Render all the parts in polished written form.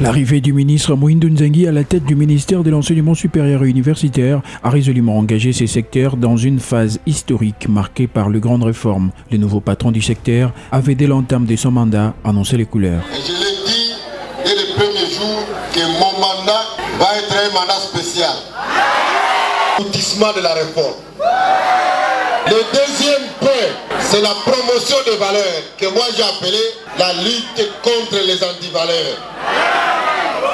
L'arrivée du ministre Mohindo Nzangi à la tête du ministère de l'Enseignement supérieur et universitaire a résolument engagé ces secteurs dans une phase historique marquée par les grandes réformes. Le nouveau patron du secteur avait dès l'entame de son mandat annoncé les couleurs. Et je l'ai dit dès le premier jour que mon mandat va être un mandat spécial. L'aboutissement de la réforme. Le deuxième point, c'est la promotion des valeurs que moi j'ai appelé la lutte contre les antivaleurs.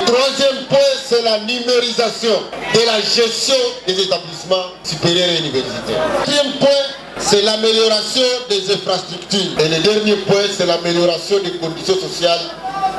Le troisième point, c'est la numérisation de la gestion des établissements supérieurs et universitaires. Le quatrième point, c'est l'amélioration des infrastructures. Et le dernier point, c'est l'amélioration des conditions sociales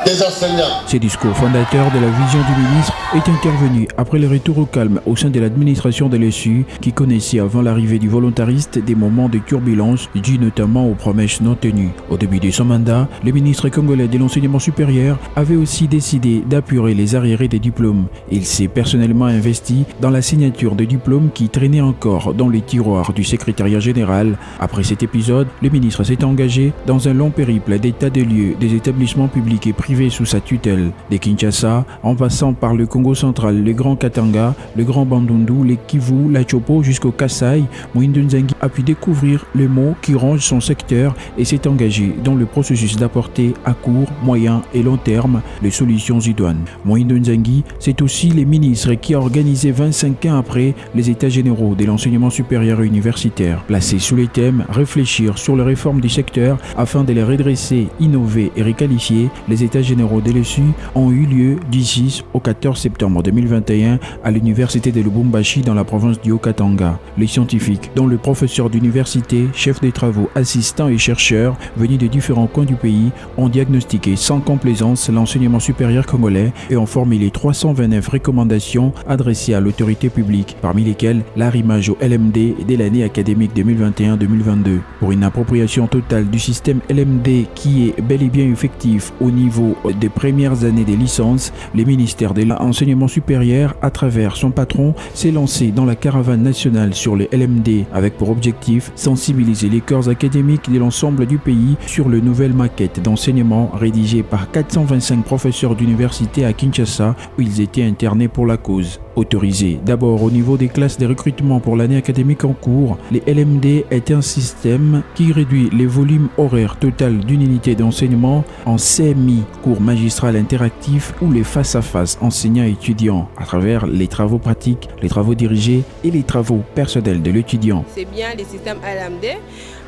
des enseignants. Ces discours fondateurs de la vision du ministre est intervenu après le retour au calme au sein de l'administration de l'ESU qui connaissait avant l'arrivée du volontariste des moments de turbulence dus notamment aux promesses non tenues. Au début de son mandat, le ministre congolais de l'enseignement supérieur avait aussi décidé d'apurer les arriérés des diplômes. Il s'est personnellement investi dans la signature de diplômes qui traînaient encore dans les tiroirs du secrétariat général. Après cet épisode, le ministre s'est engagé dans un long périple d'état des lieux des établissements publics et privés sous sa tutelle, de Kinshasa en passant par le Congo central, le Grand Katanga, le Grand Bandundu, le Kivu, la Chopo jusqu'au Kasaï. Mohindo Nzangi a pu découvrir le mot qui ronge son secteur et s'est engagé dans le processus d'apporter à court, moyen et long terme les solutions idoines. Mohindo Nzangi, c'est aussi le ministre qui a organisé 25 ans après les états généraux de l'enseignement supérieur et universitaire, placés sous les thèmes réfléchir sur les réformes du secteur afin de les redresser, innover et requalifier. Les états généraux de l'ESU ont eu lieu du 6 au 14 septembre 2021 à l'université de Lubumbashi dans la province du Haut-Katanga. Les scientifiques, dont le professeur d'université, chef des travaux, assistants et chercheurs venus de différents coins du pays, ont diagnostiqué sans complaisance l'enseignement supérieur congolais et ont formulé 329 recommandations adressées à l'autorité publique, parmi lesquelles l'arrimage au LMD dès l'année académique 2021-2022. Pour une appropriation totale du système LMD qui est bel et bien effectif au niveau des premières années des licences, le ministère de l'enseignement supérieur, à travers son patron, s'est lancé dans la caravane nationale sur le LMD avec pour objectif sensibiliser les corps académiques de l'ensemble du pays sur le nouvelle maquette d'enseignement rédigée par 425 professeurs d'université à Kinshasa où ils étaient internés pour la cause. Autorisé d'abord au niveau des classes de recrutement pour l'année académique en cours, les LMD est un système qui réduit les volumes horaires total d'une unité d'enseignement en CMI, cours magistral interactif ou les face-à-face enseignants-étudiants à travers les travaux pratiques, les travaux dirigés et les travaux personnels de l'étudiant. C'est bien le système LMD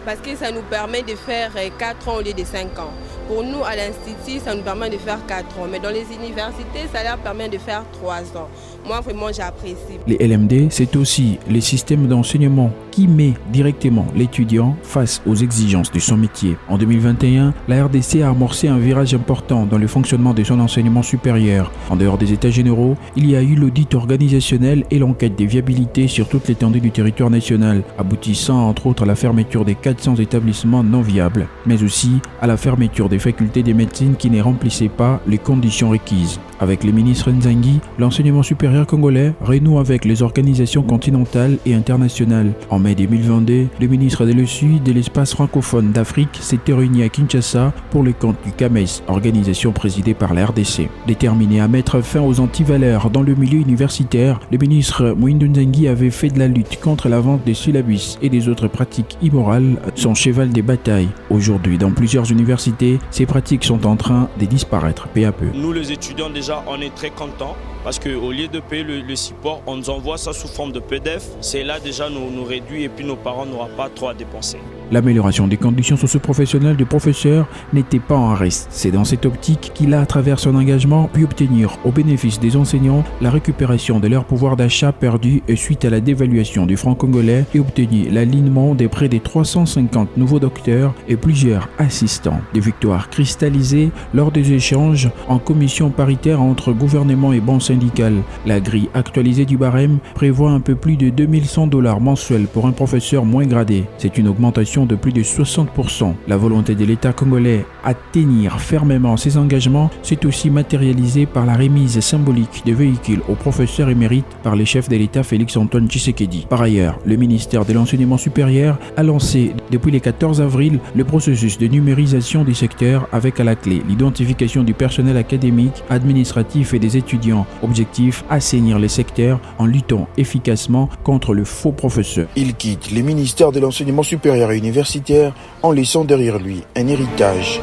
parce que ça nous permet de faire 4 ans au lieu de 5 ans. Pour nous, à l'Institut, ça nous permet de faire 4 ans. Mais dans les universités, ça leur permet de faire 3 ans. Moi, vraiment, j'apprécie. Les LMD, c'est aussi les systèmes d'enseignement qui met directement l'étudiant face aux exigences de son métier. En 2021, la RDC a amorcé un virage important dans le fonctionnement de son enseignement supérieur. En dehors des états généraux, il y a eu l'audit organisationnel et l'enquête des viabilités sur toute l'étendue du territoire national, aboutissant entre autres à la fermeture des 400 établissements non viables, mais aussi à la fermeture des facultés de médecine qui ne remplissaient pas les conditions requises. Avec le ministre Nzangi, l'enseignement supérieur congolais renoue avec les organisations continentales et internationales. En mai 2022, le ministre de l'ESU de l'espace francophone d'Afrique s'était réuni à Kinshasa pour le compte du CAMES, organisation présidée par la RDC. Déterminé à mettre fin aux antivaleurs dans le milieu universitaire, le ministre Mohindo Nzangi avait fait de la lutte contre la vente des syllabus et des autres pratiques immorales son cheval de bataille. Aujourd'hui, dans plusieurs universités, ces pratiques sont en train de disparaître peu à peu. Nous les étudiants déjà, on est très contents parce qu'au lieu de payer le support, on nous envoie ça sous forme de PDF. C'est là déjà nous réduit et puis nos parents n'auront pas trop à dépenser. L'amélioration des conditions socio-professionnelles des professeurs n'était pas en reste. C'est dans cette optique qu'il a, à travers son engagement, pu obtenir au bénéfice des enseignants la récupération de leur pouvoir d'achat perdu suite à la dévaluation du franc congolais et obtenu l'alignement des près de 350 nouveaux docteurs et plusieurs assistants. Des victoires cristallisées lors des échanges en commission paritaire entre gouvernement et banque syndicale. La grille actualisée du barème prévoit un peu plus de $2100 mensuels pour un professeur moins gradé. C'est une augmentation augmentation de plus de 60%. La volonté de l'État congolais à tenir fermement ses engagements s'est aussi matérialisée par la remise symbolique de véhicules aux professeurs émérites par les chefs de l'État Félix-Antoine Tshisekedi. Par ailleurs, le ministère de l'Enseignement supérieur a lancé depuis le 14 avril le processus de numérisation du secteur avec à la clé l'identification du personnel académique, administratif et des étudiants. Objectif, assainir les secteurs en luttant efficacement contre le faux professeur. Il quitte les ministères de l'enseignement supérieur et universitaire en laissant derrière lui un héritage.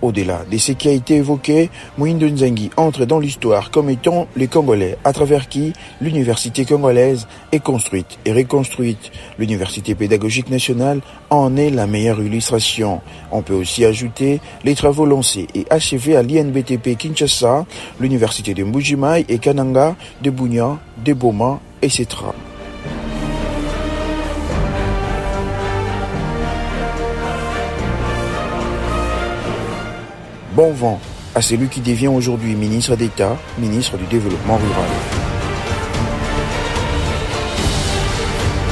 Au-delà de ce qui a été évoqué, Mohindo Nzangi entre dans l'histoire comme étant les Congolais à travers qui l'université congolaise est construite et reconstruite. L'université pédagogique nationale en est la meilleure illustration. On peut aussi ajouter les travaux lancés et achevés à l'INBTP Kinshasa, l'université de Mbuji-Mayi et Kananga, de Bunia, de Boma, etc. Bon vent à celui qui devient aujourd'hui ministre d'État, ministre du Développement rural.